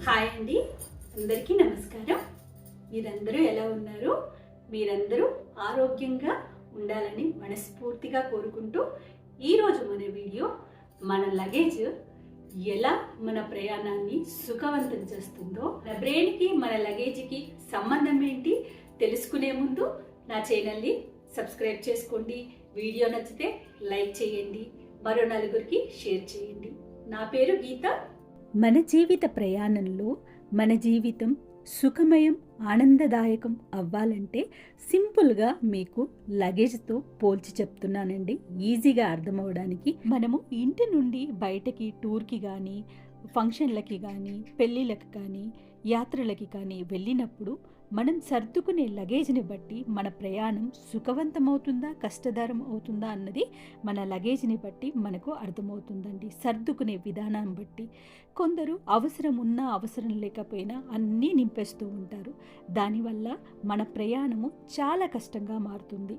Hi అండి, అందరికీ నమస్కారం. మీరందరూ ఎలా ఉన్నారు? మీరందరూ ఆరోగ్యంగా ఉండాలని మనస్ఫూర్తిగా కోరుకుంటూ ఈరోజు మన వీడియో మన లగేజ్ ఎలా మన ప్రయాణాన్ని సుఖవంతం చేస్తుందో, మన బ్రెయిన్కి మన లగేజ్కి సంబంధం ఏంటి తెలుసుకునే ముందు నా ఛానల్ని సబ్స్క్రైబ్ చేసుకోండి. వీడియో నచ్చితే లైక్ చేయండి, మరో నలుగురికి షేర్ చేయండి. నా పేరు గీత. మన జీవిత ప్రయాణంలో మన జీవితం సుఖమయం, ఆనందదాయకం అవ్వాలంటే సింపుల్గా మీకు లగేజ్తో పోల్చి చెప్తున్నానండి, ఈజీగా అర్థమవడానికి. మనము ఇంటి నుండి బయటకి టూర్కి కానీ, ఫంక్షన్లకి కానీ, పెళ్ళిళ్ళకి కానీ, యాత్రలకి కానీ వెళ్ళినప్పుడు మనం సర్దుకునే లగేజ్ని బట్టి మన ప్రయాణం సుఖవంతమవుతుందా, కష్టతరం అవుతుందా అన్నది మన లగేజ్ని బట్టి మనకు అర్థమవుతుందండి. సర్దుకునే విధానం బట్టి కొందరు అవసరం ఉన్నా అవసరం లేకపోయినా అన్నీ నింపేస్తూ ఉంటారు. దానివల్ల మన ప్రయాణము చాలా కష్టంగా మారుతుంది.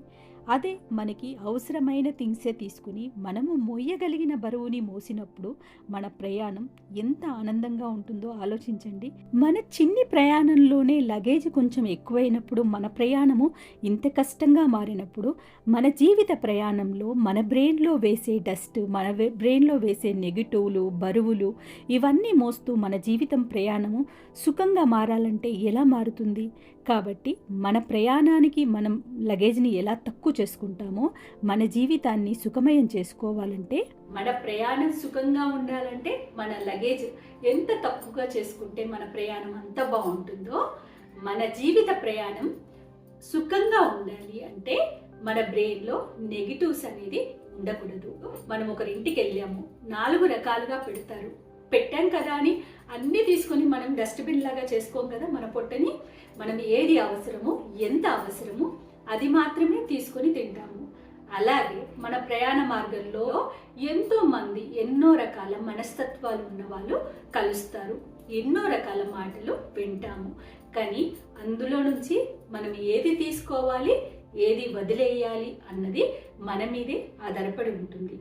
అదే మనకి అవసరమైన థింగ్సే తీసుకుని మనము మోయగలిగిన బరువుని మోసినప్పుడు మన ప్రయాణం ఎంత ఆనందంగా ఉంటుందో ఆలోచించండి. మన చిన్ని ప్రయాణంలోనే లగేజ్ కొంచెం ఎక్కువైనప్పుడు మన ప్రయాణము ఇంత కష్టంగా మారినప్పుడు మన జీవిత ప్రయాణంలో మన బ్రెయిన్లో వేసే డస్ట్, మన బ్రెయిన్లో వేసే నెగిటివ్లు, బరువులు ఇవన్నీ మోస్తూ మన జీవితం ప్రయాణము సుఖంగా మారాలంటే ఎలా మారుతుంది? కాబట్టి మన ప్రయాణానికి మనం లగేజ్ని ఎలా తక్కువ చేసుకుంటామో మన జీవితాన్ని సుఖమయం చేసుకోవాలంటే, మన ప్రయాణం సుఖంగా ఉండాలంటే మన లగేజ్ ఎంత తక్కువగా చేసుకుంటే మన ప్రయాణం అంత బాగుంటుందో, మన జీవిత ప్రయాణం సుఖంగా ఉండాలి అంటే మన బ్రెయిన్లో నెగిటివ్స్ అనేది ఉండకూడదు. మనం ఒకరింటికి వెళ్ళాము, 4 రకాలుగా పెట్టాం కదా అని అన్నీ తీసుకొని మనం డస్ట్బిన్ లాగా చేసుకోం కదా. మన పొట్టని మనం ఏది అవసరమో, ఎంత అవసరమో అది మాత్రమే తీసుకొని తింటాము. అలాగే మన ప్రయాణ మార్గంలో ఎంతో మంది ఎన్నో రకాల మనస్తత్వాలు ఉన్న వాళ్ళు కలుస్తారు, ఎన్నో రకాల మాటలు వింటాము. కానీ అందులో నుంచి మనం ఏది తీసుకోవాలి, ఏది వదిలేయాలి అన్నది మన మీదే ఆధారపడి ఉంటుంది.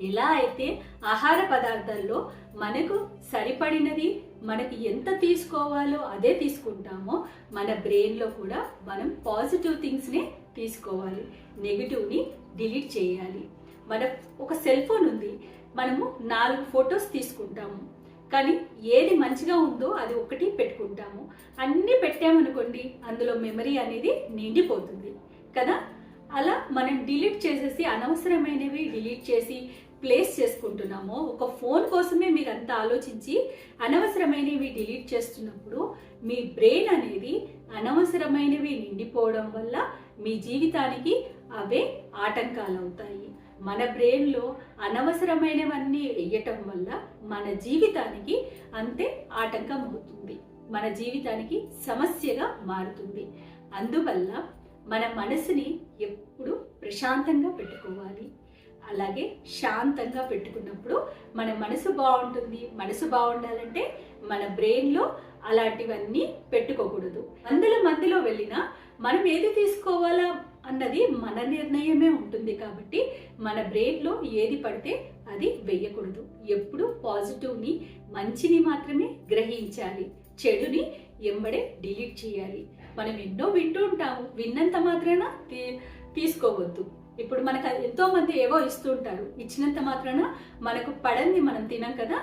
ఎలా అయితే ఆహార పదార్థాల్లో మనకు సరిపడినది, మనకి ఎంత తీసుకోవాలో అదే తీసుకుంటామో, మన బ్రెయిన్లో కూడా మనం పాజిటివ్ థింగ్స్నే తీసుకోవాలి, నెగిటివ్ని డిలీట్ చేయాలి. ఒక సెల్ ఫోన్ ఉంది, మనము 4 ఫొటోస్ తీసుకుంటాము, కానీ ఏది మంచిగా ఉందో అది ఒకటి పెట్టుకుంటాము. అన్నీ పెట్టామనుకోండి, అందులో మెమరీ అనేది నిండిపోతుంది కదా. అలా మనం డిలీట్ చేసేసి, అనవసరమైనవి డిలీట్ చేసి ప్లేస్ చేసుకుంటున్నామో, ఒక ఫోన్ కోసమే మీరు అంతా ఆలోచించి అనవసరమైనవి డిలీట్ చేస్తున్నప్పుడు మీ బ్రెయిన్ అనేది అనవసరమైనవి నిండిపోవడం వల్ల మీ జీవితానికి అవే ఆటంకాలు అవుతాయి. మన బ్రెయిన్లో అనవసరమైనవన్నీ వేయటం వల్ల మన జీవితానికి అంతే ఆటంకం అవుతుంది, మన జీవితానికి సమస్యగా మారుతుంది. అందువల్ల మన మనసుని ఎప్పుడు ప్రశాంతంగా పెట్టుకోవాలి. అలాగే శాంతంగా పెట్టుకున్నప్పుడు మన మనసు బాగుంటుంది. మనసు బాగుండాలంటే మన బ్రెయిన్లో అలాంటివన్నీ పెట్టుకోకూడదు. మధ్యలో వెళ్ళినా మనం ఏది తీసుకోవాలా అన్నది మన నిర్ణయమే ఉంటుంది. కాబట్టి మన బ్రెయిన్లో ఏది పడితే అది వెయ్యకూడదు. ఎప్పుడు పాజిటివ్ని, మంచిని మాత్రమే గ్రహించాలి, చెడుని ఎంబడే డిలీట్ చేయాలి. మనం ఎన్నో వింటూ ఉంటాము, విన్నంత మాత్రాన తీసుకోవద్దు. ఇప్పుడు మనకు ఎంతో మంది ఏవో ఇస్తుంటారు, ఇచ్చినంత మాత్రాన మనకు పడంది మనం తినం కదా.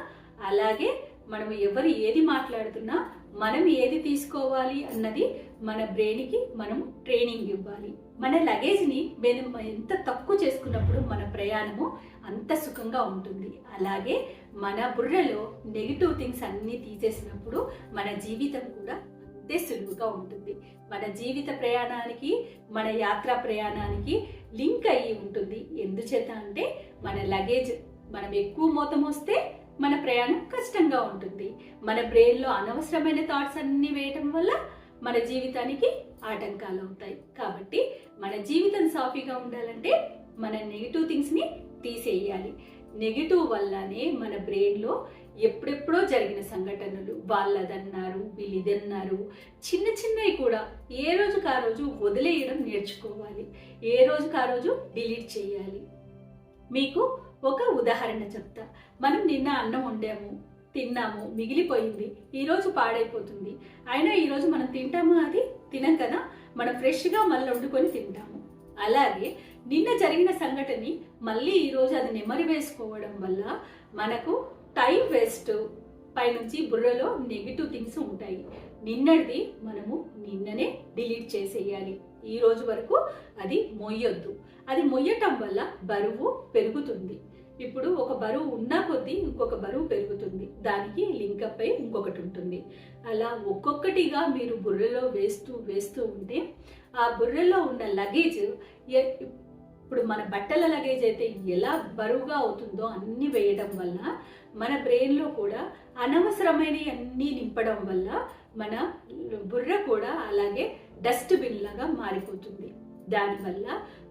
అలాగే మనం ఎవరు ఏది మాట్లాడుతున్నా మనం ఏది తీసుకోవాలి అన్నది మన బ్రెయిన్కి మనం ట్రైనింగ్ ఇవ్వాలి. మన లగేజ్ని మనం ఎంత తక్కువ చేసుకున్నప్పుడు మన ప్రయాణము అంత సుఖంగా ఉంటుంది. అలాగే మన బుర్రలో నెగిటివ్ థింగ్స్ అన్నీ తీసేసినప్పుడు మన జీవితం కూడా అంతే సులువుగా ఉంటుంది. మన జీవిత ప్రయాణానికి, మన యాత్రా ప్రయాణానికి లింక్ అయ్యి ఉంటుంది. ఎందుచేత అంటే మన లగేజ్ మనం ఎక్కువ మోతం వస్తే మన ప్రయాణం కష్టంగా ఉంటుంది. మన బ్రెయిన్లో అనవసరమైన థాట్స్ అన్ని వేయటం వల్ల మన జీవితానికి ఆటంకాలు అవుతాయి. కాబట్టి మన జీవితం సాఫీగా ఉండాలంటే మన నెగిటివ్ థింగ్స్ని తీసేయాలి. నెగిటివ్ వల్లనే మన బ్రెయిన్లో ఎప్పుడెప్పుడో జరిగిన సంఘటనలు, వాళ్ళదన్నారు వీళ్ళిదన్నారు, చిన్న చిన్నవి కూడా ఏ రోజుకి ఆ రోజు వదిలేయడం నేర్చుకోవాలి. ఏ రోజుకి ఆ రోజు డిలీట్ చేయాలి. మీకు ఒక ఉదాహరణ చెప్తా. మనం నిన్న అన్నం వండాము, తిన్నాము, మిగిలిపోయింది, ఈరోజు పాడైపోతుంది. అయినా ఈరోజు మనం తింటామా? అది తినం కదా. మనం ఫ్రెష్గా మళ్ళీ వండుకొని తింటాము. అలాగే నిన్న జరిగిన సంఘటనని మళ్ళీ ఈరోజు అది నెమరు వేసుకోవడం వల్ల మనకు టైం వేస్ట్, పైనుంచి బుర్రలో నెగిటివ్ థింగ్స్ ఉంటాయి. నిన్నటిది మనము నిన్ననే డిలీట్ చేసేయాలి. ఈ రోజు వరకు అది మొయ్యొద్దు. అది మొయ్యటం వల్ల బరువు పెరుగుతుంది. ఇప్పుడు ఒక బరువు ఉన్నా కొద్దీ ఇంకొక బరువు పెరుగుతుంది, దానికి లింకప్ అయి ఇంకొకటి ఉంటుంది. అలా ఒక్కొక్కటిగా మీరు బుర్రలో వేస్తూ ఉంటే ఆ బుర్రలో ఉన్న లగేజ్, ఇప్పుడు మన బట్టల లగేజ్ అయితే ఎలా బరువుగా అవుతుందో అన్ని వేయడం వల్ల మన బ్రెయిన్లో కూడా అనవసరమైనవి అన్నీ నింపడం వల్ల మన బుర్ర కూడా అలాగే డస్ట్బిన్ లాగా మారిపోతుంది. దానివల్ల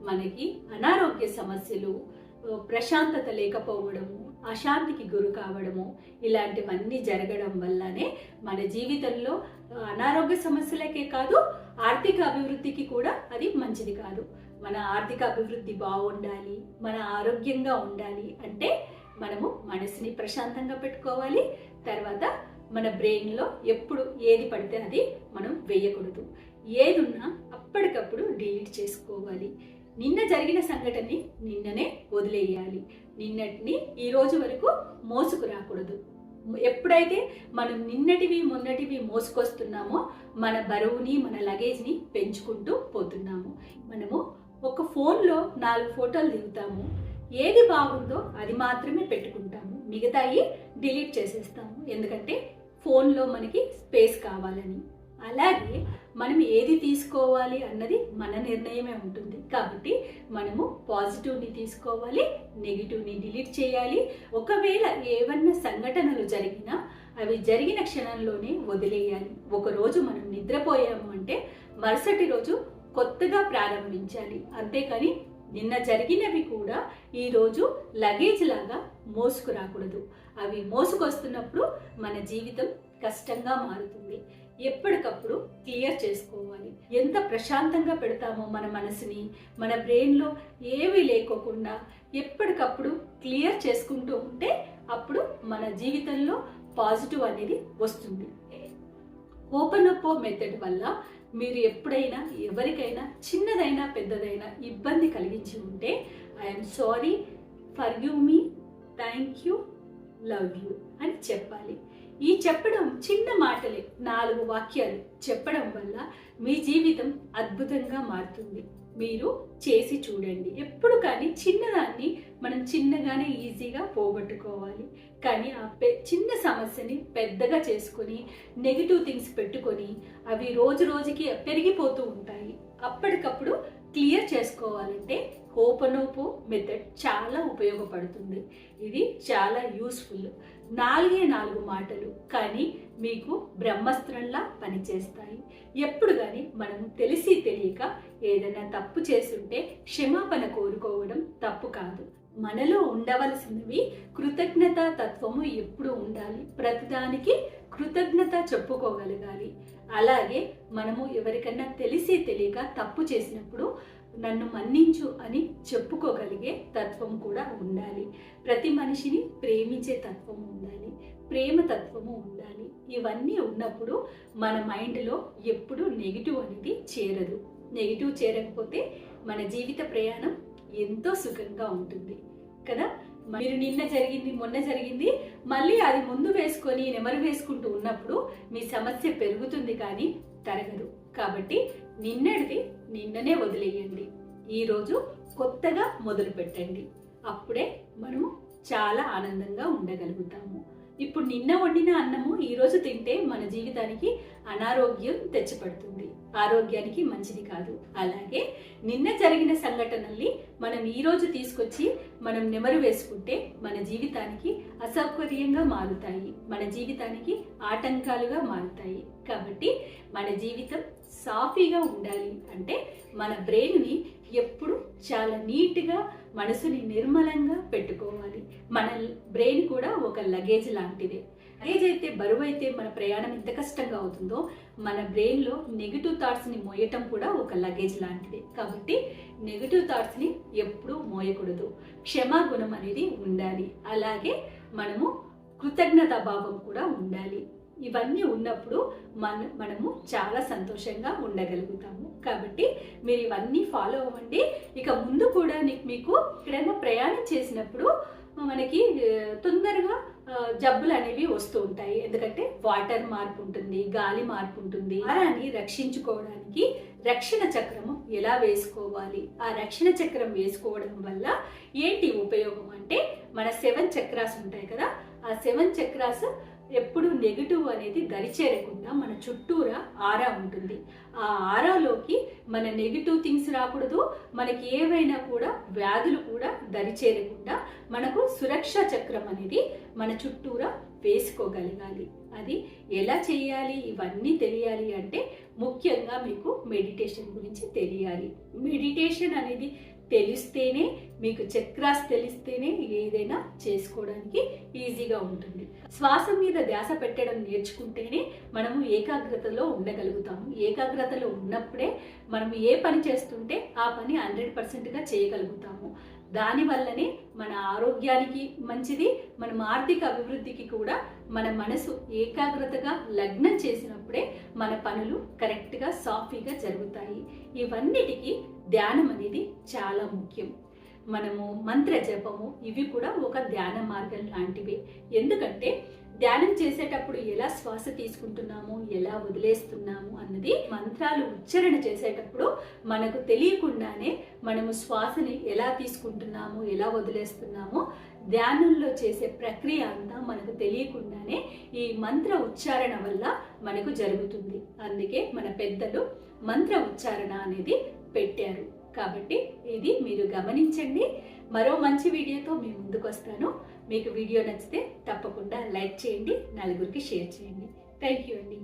మనకి అనారోగ్య సమస్యలు, ప్రశాంతత లేకపోవడము, అశాంతికి గురి కావడము, ఇలాంటివన్నీ జరగడం వల్లనే మన జీవితంలో అనారోగ్య సమస్యలకే కాదు, ఆర్థిక అభివృద్ధికి కూడా అది మంచిది కాదు. మన ఆర్థిక అభివృద్ధి బాగుండాలి, మన ఆరోగ్యంగా ఉండాలి అంటే మనము మనసుని ప్రశాంతంగా పెట్టుకోవాలి. తర్వాత మన బ్రెయిన్లో ఎప్పుడు ఏది పడితే అది మనం వేయకూడదు. ఏదున్నా అప్పటికప్పుడు డిలీట్ చేసుకోవాలి. నిన్న జరిగిన సంఘటనని నిన్ననే వదిలేయాలి. నిన్నటిని ఈ రోజు వరకు మోసుకు రాకూడదు. ఎప్పుడైతే మనం నిన్నటివి మొన్నటివి మోసుకొస్తున్నామో మన బరువుని, మన లగేజ్ని పెంచుకుంటూ పోతున్నాము. మనము ఒక ఫోన్లో 4 ఫోటోలు దిగుతాము, ఏది బాగుందో అది మాత్రమే పెట్టుకుంటాము, మిగతాయి డిలీట్ చేసేస్తాము. ఎందుకంటే ఫోన్లో మనకి స్పేస్ కావాలని. అలాగే మనం ఏది తీసుకోవాలి అన్నది మన నిర్ణయమే ఉంటుంది. కాబట్టి మనము పాజిటివ్ని తీసుకోవాలి, నెగిటివ్ని డిలీట్ చేయాలి. ఒకవేళ ఏవన్నా సంఘటనలు జరిగినా అవి జరిగిన క్షణంలోనే వదిలేయాలి. ఒకరోజు మనం నిద్రపోయాము అంటే మరుసటి రోజు కొత్తగా ప్రారంభించాలి. అంతేకాని నిన్న జరిగినవి కూడా ఈరోజు లగేజ్ లాగా మోసుకురాకూడదు. అవి మోసుకొస్తున్నప్పుడు మన జీవితం కష్టంగా మారుతుంది. ఎప్పటికప్పుడు క్లియర్ చేసుకోవాలి. ఎంత ప్రశాంతంగా పెడతామో మన మనసుని, మన బ్రెయిన్లో ఏమీ లేకోకుండా ఎప్పటికప్పుడు క్లియర్ చేసుకుంటూ ఉంటే అప్పుడు మన జీవితంలో పాజిటివ్ అనేది వస్తుంది. ఓపెనప్పో మెథడ్ వల్ల మీరు ఎప్పుడైనా ఎవరికైనా చిన్నదైనా పెద్దదైనా ఇబ్బంది కలిగించి ఉంటే I'm sorry, forgive me, thank you, love you అని చెప్పాలి. ఈ చెప్పడం చిన్న మాటలే, 4 వాక్యాలు చెప్పడం వల్ల మీ జీవితం అద్భుతంగా మారుతుంది. మీరు చేసి చూడండి. ఎప్పుడు కానీ చిన్నదాన్ని మనం చిన్నగానే ఈజీగా పోగొట్టుకోవాలి. కానీ ఆ చిన్న సమస్యని పెద్దగా చేసుకొని నెగిటివ్ థింగ్స్ పెట్టుకొని అవి రోజు రోజుకి పెరిగిపోతూ ఉంటాయి. అప్పటికప్పుడు క్లియర్ చేసుకోవాలంటే హోపనోపో మెథడ్ చాలా ఉపయోగపడుతుంది. ఇది చాలా యూస్ఫుల్. 4 మాటలు కానీ మీకు బ్రహ్మాస్త్రంలా పనిచేస్తాయి. ఎప్పుడు కానీ మనం తెలిసి తెలియక ఏదైనా తప్పు చేస్తుంటే క్షమాపణ కోరుకోవడం తప్పు కాదు. మనలో ఉండవలసినవి కృతజ్ఞత తత్వము ఎప్పుడు ఉండాలి. ప్రతిదానికి కృతజ్ఞత చెప్పుకోగలగాలి. అలాగే మనము ఎవరికన్నా తెలిసి తెలియక తప్పు చేసినప్పుడు నన్ను మన్నించు అని చెప్పుకోగలిగే తత్వం కూడా ఉండాలి. ప్రతి మనిషిని ప్రేమించే తత్వం ఉండాలి, ప్రేమ తత్వము ఉండాలి. ఇవన్నీ ఉన్నప్పుడు మన మైండ్లో ఎప్పుడు నెగిటివ్ అనేది చేరదు. నెగిటివ్ చేరకపోతే మన జీవిత ప్రయాణం ఎంతో సుఖంగా ఉంటుంది కదా. మీరు నిన్న జరిగింది, మొన్న జరిగింది, మళ్ళీ అది ముందు వేసుకొని నెమరు వేసుకుంటూ ఉన్నప్పుడు మీ సమస్య పెరుగుతుంది కానీ తరగదు. కాబట్టి నిన్నటిది నిన్ననే వదిలేయండి. ఈరోజు కొత్తగా మొదలు పెట్టండి. అప్పుడే మనము చాలా ఆనందంగా ఉండగలుగుతాము. ఇప్పుడు నిన్న వండిన అన్నము ఈరోజు తింటే మన జీవితానికి అనారోగ్యం తెచ్చిపెడుతుంది, ఆరోగ్యానికి మంచిది కాదు. అలాగే నిన్న జరిగిన సంఘటనల్ని మనం ఈరోజు తీసుకొచ్చి మనం నెమరు వేసుకుంటే మన జీవితానికి అసౌకర్యంగా మారుతాయి, మన జీవితానికి ఆటంకాలుగా మారుతాయి. కాబట్టి మన జీవితం సాఫీగా ఉండాలి అంటే మన బ్రెయిన్ని ఎప్పుడు చాలా నీట్గా మనసుని నిర్మలంగా పెట్టుకోవాలి. మన బ్రెయిన్ కూడా ఒక లగేజ్ లాంటిదే. లగేజ్ అయితే బరువు అయితే మన ప్రయాణం ఎంత కష్టంగా అవుతుందో మన బ్రెయిన్లో నెగిటివ్ థాట్స్ని మోయటం కూడా ఒక లగేజ్ లాంటిదే. కాబట్టి నెగిటివ్ థాట్స్ని ఎప్పుడూ మోయకూడదు. క్షమాగుణం అనేది ఉండాలి. అలాగే కృతజ్ఞతా భావం కూడా ఉండాలి. ఇవన్నీ ఉన్నప్పుడు మనము చాలా సంతోషంగా ఉండగలుగుతాము. కాబట్టి మీరు ఇవన్నీ ఫాలో అవ్వండి. ఇక ముందు కూడా మీకు ఎక్కడైనా ప్రయాణం చేసినప్పుడు మనకి తొందరగా జబ్బులు అనేవి వస్తూ ఉంటాయి. ఎందుకంటే వాటర్ మార్పు ఉంటుంది, గాలి మార్పు ఉంటుంది. ఆహారాన్ని రక్షించుకోవడానికి రక్షణ చక్రము ఎలా వేసుకోవాలి, ఆ రక్షణ చక్రం వేసుకోవడం వల్ల ఏంటి ఉపయోగం అంటే మన 7 చక్రాస్ ఉంటాయి కదా, ఆ 7 చక్రాస్ ఎప్పుడు నెగిటివ్ అనేది దరిచేరకుండా మన చుట్టూరా ఆరా ఉంటుంది. ఆ ఆరాలోకి మన నెగిటివ్ థింగ్స్ రాకూడదు, మనకి ఏవైనా కూడా వ్యాధులు కూడా దరిచేరకుండా మనకు సురక్షా చక్రం అనేది మన చుట్టూరా వేసుకోగలగాలి. అది ఎలా చేయాలి, ఇవన్నీ తెలియాలి అంటే ముఖ్యంగా మీకు మెడిటేషన్ గురించి తెలియాలి. మెడిటేషన్ అనేది తెలిస్తేనే, మీకు చక్రాస్ తెలిస్తేనే ఏదైనా చేసుకోవడానికి ఈజీగా ఉంటుంది. శ్వాస మీద ధ్యాస పెట్టడం నేర్చుకుంటేనే మనము ఏకాగ్రతలో ఉండగలుగుతాము. ఏకాగ్రతలో ఉన్నప్పుడే మనము ఏ పని చేస్తుంటే ఆ పని 100%గా చేయగలుగుతాము. దానివల్లనే మన ఆరోగ్యానికి మంచిది, మన ఆర్థిక అభివృద్ధికి కూడా. మన మనసు ఏకాగ్రతగా లగ్నం చేసినప్పుడే మన పనులు కరెక్ట్గా సాఫీగా జరుగుతాయి. ఇవన్నిటికీ ధ్యానం అనేది చాలా ముఖ్యం. మనము మంత్ర జపము ఇవి కూడా ఒక ధ్యాన మార్గం లాంటివి. ఎందుకంటే ధ్యానం చేసేటప్పుడు ఎలా శ్వాస తీసుకుంటున్నాము, ఎలా వదిలేస్తున్నాము అన్నది మంత్రాలు ఉచ్చారణ చేసేటప్పుడు మనకు తెలియకుండానే మనము శ్వాసని ఎలా తీసుకుంటున్నాము, ఎలా వదిలేస్తున్నాము, ధ్యానంలో చేసే ప్రక్రియ అంతా మనకు తెలియకుండానే ఈ మంత్ర ఉచ్చారణ వల్ల మనకు జరుగుతుంది. అందుకే మన పెద్దలు మంత్ర ఉచ్చారణ అనేది పెట్టారు. కాబట్టి ఇది మీరు గమనించండి. మరో మంచి వీడియోతో మీ ముందుకు వస్తాను. మీకు వీడియో నచ్చితే తప్పకుండా లైక్ చేయండి, నలుగురికి షేర్ చేయండి. థ్యాంక్ యూ అండి.